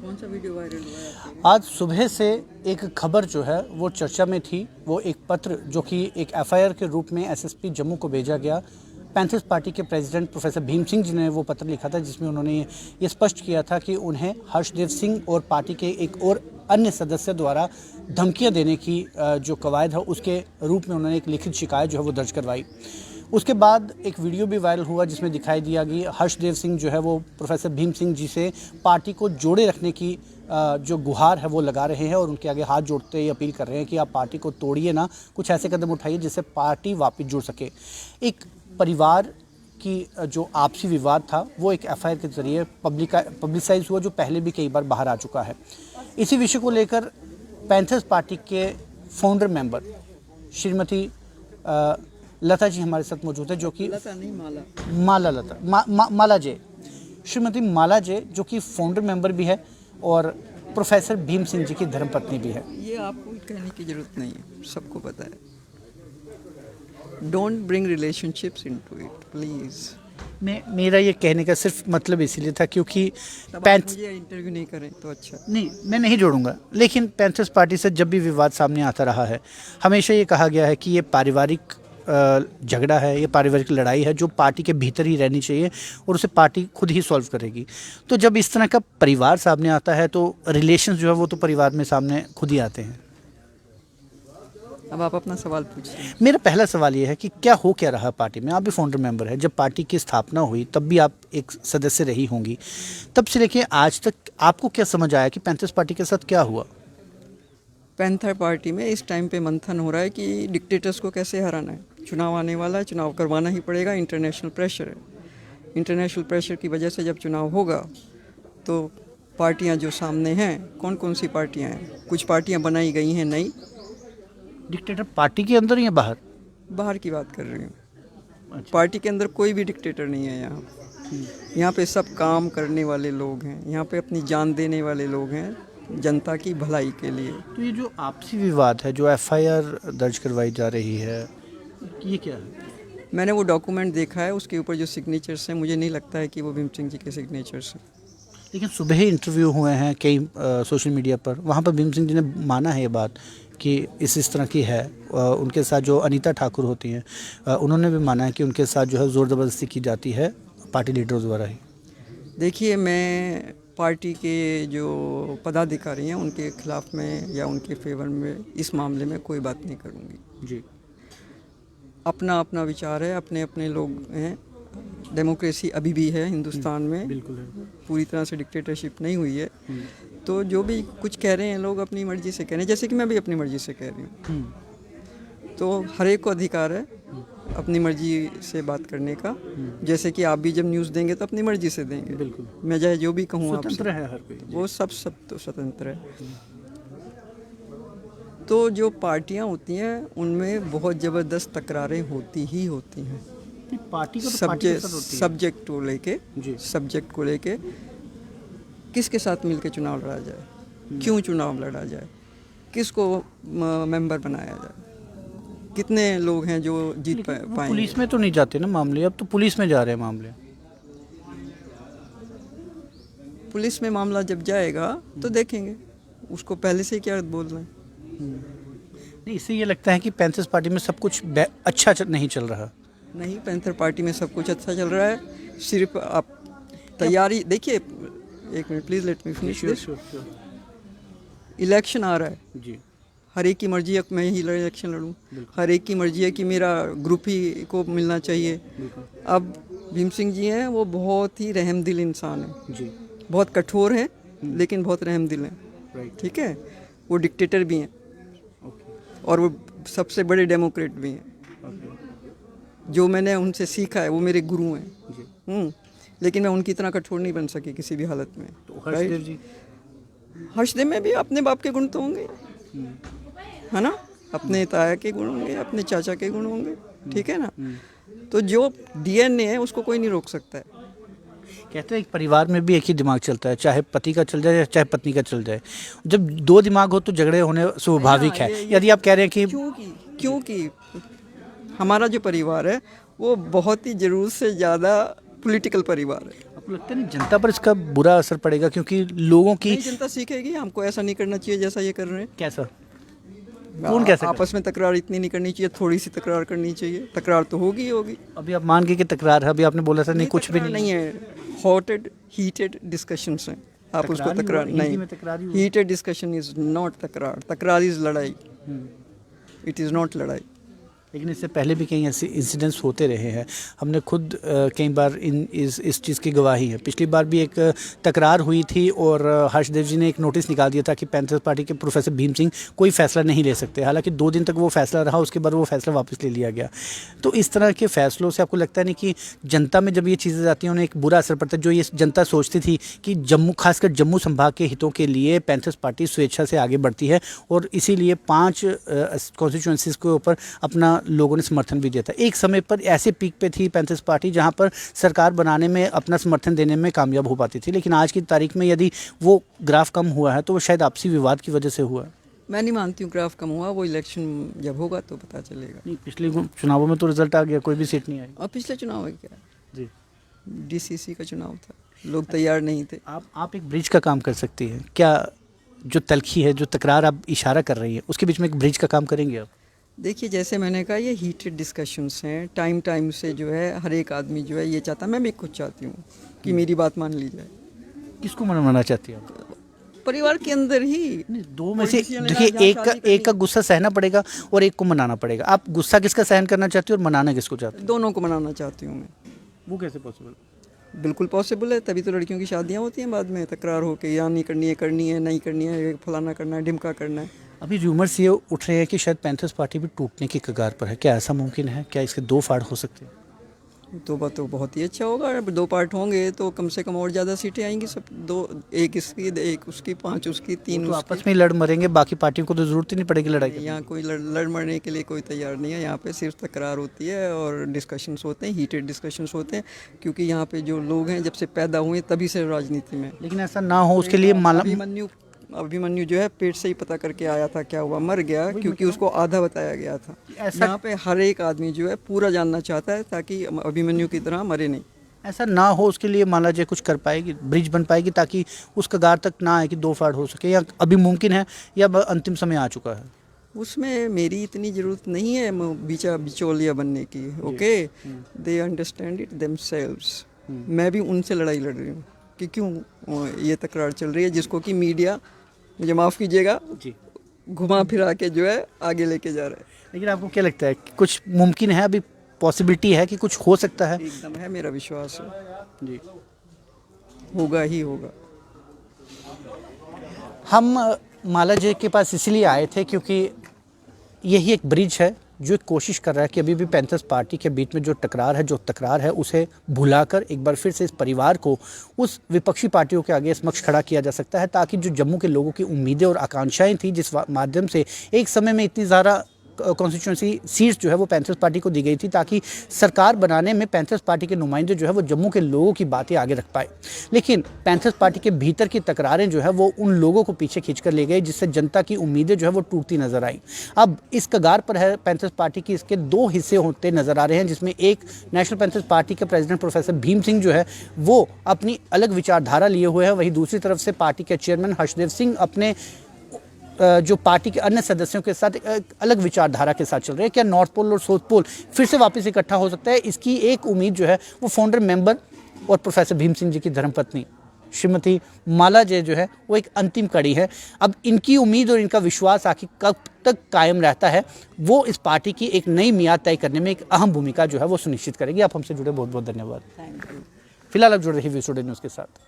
कौन सा video viral हुआ है आपके? आज सुबह से एक खबर जो है वो चर्चा में थी। वो एक पत्र जो कि एक एफआईआर के रूप में एसएसपी जम्मू को भेजा गया। पैंथर्स पार्टी के प्रेसिडेंट प्रोफेसर भीम सिंह जी ने वो पत्र लिखा था, जिसमें उन्होंने ये स्पष्ट किया था कि उन्हें हर्षदेव सिंह और पार्टी के एक और अन्य सदस्य द्वारा धमकियां देने की जो कवायद है उसके रूप में उन्होंने एक लिखित शिकायत जो है वो दर्ज करवाई। उसके बाद एक वीडियो भी वायरल हुआ जिसमें दिखाई दिया कि हर्षदेव सिंह जो है वो प्रोफेसर भीम सिंह जी से पार्टी को जोड़े रखने की जो गुहार है वो लगा रहे हैं और उनके आगे हाथ जोड़ते ही अपील कर रहे हैं कि आप पार्टी को तोड़िए ना, कुछ ऐसे कदम उठाइए जिससे पार्टी वापस जुड़ सके। एक परिवार की जो आपसी विवाद था वो एक एफआईआर के जरिए पब्लिसाइज हुआ, जो पहले भी कई बार बाहर आ चुका है। इसी विषय को लेकर पैंथर्स पार्टी के फाउंडर मेंबर श्रीमती लता जी हमारे साथ मौजूद है, जो कि लता नहीं माला जे, श्रीमती माला जे जो कि फाउंडर मेंबर भी है और प्रोफेसर भीम सिंह जी की धर्मपत्नी भी है। ये आपको कहने की जरूरत नहीं है, सबको पता है। Don't bring relationships into it please. मेरा ये कहने का सिर्फ मतलब इसीलिए था क्योंकि मुझे इंटरव्यू नहीं करें तो अच्छा नहीं, मैं नहीं जोड़ूंगा, लेकिन पैंथर्स पार्टी से जब भी विवाद सामने आता रहा है हमेशा ये कहा गया है कि ये पारिवारिक झगड़ा है, ये पारिवारिक लड़ाई है जो पार्टी के भीतर ही रहनी चाहिए और उसे पार्टी खुद ही सॉल्व करेगी। तो जब इस तरह का परिवार सामने आता है तो रिलेशंस जो है वो तो परिवार में सामने खुद ही आते हैं। अब आप अपना सवाल पूछिए। मेरा पहला सवाल ये है कि क्या रहा पार्टी में? आप भी फाउंडर मेंबर है, जब पार्टी की स्थापना हुई तब भी आप एक सदस्य रही होंगी, तब से लेके आज तक आपको क्या समझ आया कि पैंथर्स पार्टी के साथ क्या हुआ? पैंथर पार्टी में इस टाइम पे मंथन हो रहा है कि डिक्टेटर्स को कैसे हराना है। चुनाव आने वाला है, चुनाव करवाना ही पड़ेगा, इंटरनेशनल प्रेशर है। इंटरनेशनल प्रेशर की वजह से जब चुनाव होगा तो पार्टियां जो सामने हैं, कौन कौन सी पार्टियां हैं? कुछ पार्टियां बनाई गई हैं नई। डिक्टेटर पार्टी के अंदर या बाहर? बाहर की बात कर रही हूँ। अच्छा। पार्टी के अंदर कोई भी डिक्टेटर नहीं है यहाँ। यहाँ पे सब काम करने वाले लोग हैं, यहाँ पे अपनी जान देने वाले लोग हैं जनता की भलाई के लिए। तो ये जो आपसी विवाद है, जो एफआईआर दर्ज करवाई जा रही है, ये क्या है? मैंने वो डॉक्यूमेंट देखा है, उसके ऊपर जो सिग्नेचर्स हैं मुझे नहीं लगता है कि वो भीम सिंह जी के सिग्नेचर्स हैं। लेकिन सुबह ही इंटरव्यू हुए हैं कई सोशल मीडिया पर, वहाँ पर भीम सिंह जी ने माना है ये बात कि इस तरह की है। उनके साथ जो अनीता ठाकुर होती हैं उन्होंने भी माना है कि उनके साथ जो है ज़ोर ज़बरदस्ती की जाती है पार्टी लीडर्स द्वारा ही। देखिए, मैं पार्टी के जो पदाधिकारी हैं उनके खिलाफ में या उनके फेवर में इस मामले में कोई बात नहीं करूँगी जी। अपना अपना विचार है, अपने अपने लोग हैं। डेमोक्रेसी अभी भी है हिंदुस्तान में, बिल्कुल है। पूरी तरह से डिक्टेटरशिप नहीं हुई है। तो जो भी कुछ कह रहे हैं लोग अपनी मर्जी से कह रहे हैं, जैसे कि मैं भी अपनी मर्जी से कह रही हूँ। तो हर एक को अधिकार है अपनी मर्जी से बात करने का। जैसे कि आप भी जब न्यूज़ देंगे तो अपनी मर्जी से देंगे। बिल्कुल। मैं चाहे जो भी कहूँ आपसे, स्वतंत्र है हर कोई। वो सब तो स्वतंत्र है। तो जो पार्टियां होती हैं उनमें बहुत ज़बरदस्त तकरारें होती ही होती हैं। पार्टी का सब्जेक्ट को लेके किसके साथ मिलके चुनाव लड़ा जाए, क्यों चुनाव लड़ा जाए, किसको मेंबर बनाया जाए, कितने लोग हैं जो जीत पाएंगे। पुलिस में तो नहीं जाते ना मामले, अब तो पुलिस में जा रहे हैं मामले। पुलिस में मामला जब जाएगा तो देखेंगे, उसको पहले से क्या बोलना है। नहीं, इससे ये लगता है कि पैंथर्स पार्टी में सब कुछ अच्छा नहीं चल रहा। नहीं, पैंथर पार्टी में सब कुछ अच्छा चल रहा है। सिर्फ आप तैयारी देखिए, एक minute please, let me finish this. Election आ रहा है जी। हर एक की मर्जी है मैं ही इलेक्शन लड़ूं, हर एक की मर्जी है कि मेरा ग्रुप ही को मिलना चाहिए। अब भीम सिंह जी हैं, वो बहुत ही रहमदिल इंसान है जी। बहुत कठोर है लेकिन बहुत रहमदिल हैं। ठीक है, वो डिक्टेटर भी हैं और वो सबसे बड़े डेमोक्रेट भी हैं। जो मैंने उनसे सीखा है वो मेरे गुरु हैं। लेकिन मैं उनकी तरह कठोर नहीं बन सकी किसी भी हालत में। तो हर्षदेव जी? हर्षदेव में भी अपने बाप के गुण तो होंगे, है ना, अपने ताया के गुण होंगे, अपने चाचा के गुण होंगे। ठीक है ना। तो जो डीएनए है उसको कोई नहीं रोक सकता है। कहते हैं एक परिवार में भी एक ही दिमाग चलता है, चाहे पति का चल जाए या चाहे पत्नी का चल जाए। जब दो दिमाग हो तो झगड़े होने स्वाभाविक है। यदि आप कह रहे हैं कि क्योंकि हमारा जो परिवार है वो बहुत ही ज़रूरत से ज़्यादा पॉलिटिकल परिवार है। आपको लगता है नहीं जनता पर इसका बुरा असर पड़ेगा, क्योंकि लोगों की नहीं, जनता सीखेगी हमको ऐसा नहीं करना चाहिए जैसा ये कर रहे हैं। कैसा कौन कैसे आपस में तकरार इतनी नहीं करनी चाहिए, थोड़ी सी तकरार करनी चाहिए। तकरार तो होगी ही होगी। अभी आप मान गए कि तकरार है, अभी आपने बोला था नहीं कुछ भी तकरार नहीं है, हॉटेड हीटेड डिस्कशंस हैं। आप उसको तकरार ही तकरार हुआ, हिंदी नहीं, में तकरार ही हुआ। हीटेड डिस्कशन इज नॉट तकरार। तकरार इज लड़ाई, इट इज़ नॉट लड़ाई। लेकिन इससे पहले भी कई ऐसे इंसिडेंट्स होते रहे हैं। हमने खुद कई बार इस चीज़ की गवाही है। पिछली बार भी एक तकरार हुई थी और हर्षदेव जी ने एक नोटिस निकाल दिया था कि पैंथर्स पार्टी के प्रोफेसर भीम सिंह कोई फैसला नहीं ले सकते। हालांकि 2 दिन तक वो फैसला रहा, उसके बाद वो फैसला वापस ले लिया गया। तो इस तरह के फैसलों से आपको लगता नहीं कि जनता में जब ये चीज़ें जाती हैं उन्हें एक बुरा असर पड़ता है? जो ये जनता सोचती थी कि जम्मू, खासकर जम्मू संभाग के हितों के लिए पैंथर्स पार्टी स्वेच्छा से आगे बढ़ती है और इसीलिए 5 कॉन्स्टिट्यूंसीज़ के ऊपर अपना लोगों ने समर्थन भी दिया था। एक समय पर ऐसे पीक पे थी पैंथर्स पार्टी जहां पर सरकार बनाने में अपना समर्थन देने में कामयाब हो पाती थी, लेकिन आज की तारीख में यदि वो ग्राफ कम हुआ है तो वो शायद आपसी विवाद की वजह से हुआ है। मैं नहीं मानती हूँ ग्राफ कम हुआ। वो इलेक्शन जब होगा तो पता चलेगा। नहीं, पिछले चुनावों में तो रिजल्ट आ गया, कोई भी सीट नहीं आई। और पिछले चुनाव है क्या, जी, डीसीसी का चुनाव था, लोग तैयार नहीं थे। आप एक ब्रिज का काम कर सकती है क्या? जो तलखी है, जो तकरार आप इशारा कर रही है, उसके बीच में एक ब्रिज का काम करेंगे आप? देखिए, जैसे मैंने कहा, ये हीटेड डिस्कशंस हैं। टाइम से जो है हर एक आदमी जो है ये चाहता, मैं भी खुद चाहती हूँ कि मेरी बात मान ली जाए। किसको मनवाना चाहती है आप? परिवार के अंदर ही नहीं, दो में से Politician है ना, देखिए, जहाँ शादी एक का गुस्सा सहना पड़ेगा और एक को मनाना पड़ेगा। आप गुस्सा किसका सहन करना चाहती हो और मनाना किसको चाहती दोनों को मनाना चाहती हूँ मैं। हो? वो कैसे पॉसिबल? बिल्कुल पॉसिबल है, तभी तो लड़कियों की शादियाँ होती हैं बाद में तकरार हो के, या नहीं करनी है नहीं करनी है, फलाना करना है, ढिमका करना है। अभी रूमर्स ये उठ रहे हैं कि शायद पैंथर्स पार्टी भी टूटने की कगार पर है। क्या ऐसा मुमकिन है? क्या इसके 2 फाड़ हो सकते हैं? तो बात तो बहुत ही अच्छा होगा। अब 2 पार्ट होंगे तो कम से कम और ज़्यादा सीटें आएंगी। सब 2, एक इसकी, एक उसकी, 5 उसकी, 3 तो उसकी। आपस में ही लड़ मरेंगे, बाकी पार्टियों को तो जरूरत ही नहीं पड़ेगी लड़ाई की। यहाँ कोई लड़ मरने के लिए कोई तैयार नहीं है। यहाँ पे सिर्फ तकरार होती है और डिस्कशंस होते हैं, हीटेड डिस्कशंस होते हैं, क्योंकि यहाँ पे जो लोग हैं जब से पैदा हुए तभी से राजनीति में। लेकिन ऐसा ना हो उसके लिए अभिमन्यु जो है पेट से ही पता करके आया था क्या हुआ, मर गया, क्योंकि उसको आधा बताया गया था। यहाँ पे हर एक आदमी जो है पूरा जानना चाहता है ताकि अभिमन्यु की तरह मरे नहीं। ऐसा ना हो उसके लिए मान लीजिए कुछ कर पाएगी, ब्रिज बन पाएगी ताकि उस कगार तक ना आए कि 2 फाड़ हो सके, या अभी मुमकिन है या अंतिम समय आ चुका है? उसमें मेरी इतनी ज़रूरत नहीं है बिचौलिया बनने की। Okay, they understand it themselves. मैं भी उनसे लड़ाई लड़ रही हूँ कि क्यों ये तकरार चल रही है, जिसको कि मीडिया, मुझे माफ़ कीजिएगा, जी, घुमा फिरा के जो है आगे लेके जा रहा है। लेकिन आपको क्या लगता है कि कुछ मुमकिन है, अभी पॉसिबिलिटी है कि कुछ हो सकता है? एकदम है, मेरा विश्वास है, जी, होगा ही होगा। हम माला जी के पास इसलिए आए थे क्योंकि यही एक ब्रिज है जो एक कोशिश कर रहा है कि अभी भी पैंथर्स पार्टी के बीच में जो तकरार है उसे भुलाकर एक बार फिर से इस परिवार को उस विपक्षी पार्टियों के आगे समक्ष खड़ा किया जा सकता है, ताकि जो जम्मू के लोगों की उम्मीदें और आकांक्षाएं थी, जिस माध्यम से एक समय में इतनी ज़्यादा कॉन्स्टिट्यूंसी सीट्स जो है वो पैंथर्स पार्टी को दी गई थी, ताकि सरकार बनाने में पैंथर्स पार्टी के नुमाइंदे जो है वो जम्मू के लोगों की बातें आगे रख पाए। लेकिन पैंथर्स पार्टी के भीतर की तकरारें जो है वो उन लोगों को पीछे खींचकर ले गई, जिससे जनता की उम्मीदें जो है वो टूटती नजर आई। अब इस कगार पर है पैंथर्स पार्टी की, इसके 2 हिस्से होते नजर आ रहे हैं, जिसमें एक नेशनल पैंथर्स पार्टी के प्रेसिडेंट प्रोफेसर भीम सिंह जो है वो अपनी अलग विचारधारा लिए हुए है, वहीं दूसरी तरफ से पार्टी के चेयरमैन हर्षदेव सिंह अपने जो पार्टी के अन्य सदस्यों के साथ एक अलग विचारधारा के साथ चल रहे हैं। क्या नॉर्थ पोल और साउथ पोल फिर से वापस इकट्ठा हो सकता है? इसकी एक उम्मीद जो है वो फाउंडर मेंबर और प्रोफेसर भीम सिंह जी की धर्मपत्नी श्रीमती माला जय जो है वो एक अंतिम कड़ी है। अब इनकी उम्मीद और इनका विश्वास आखिर कब तक कायम रहता है, वो इस पार्टी की एक नई मियाद तय करने में एक अहम भूमिका जो है वो सुनिश्चित करेगी। आप हमसे जुड़े बहुत बहुत धन्यवाद। Thank you. फिलहाल आप जुड़ रही वीडियो न्यूज़ के साथ।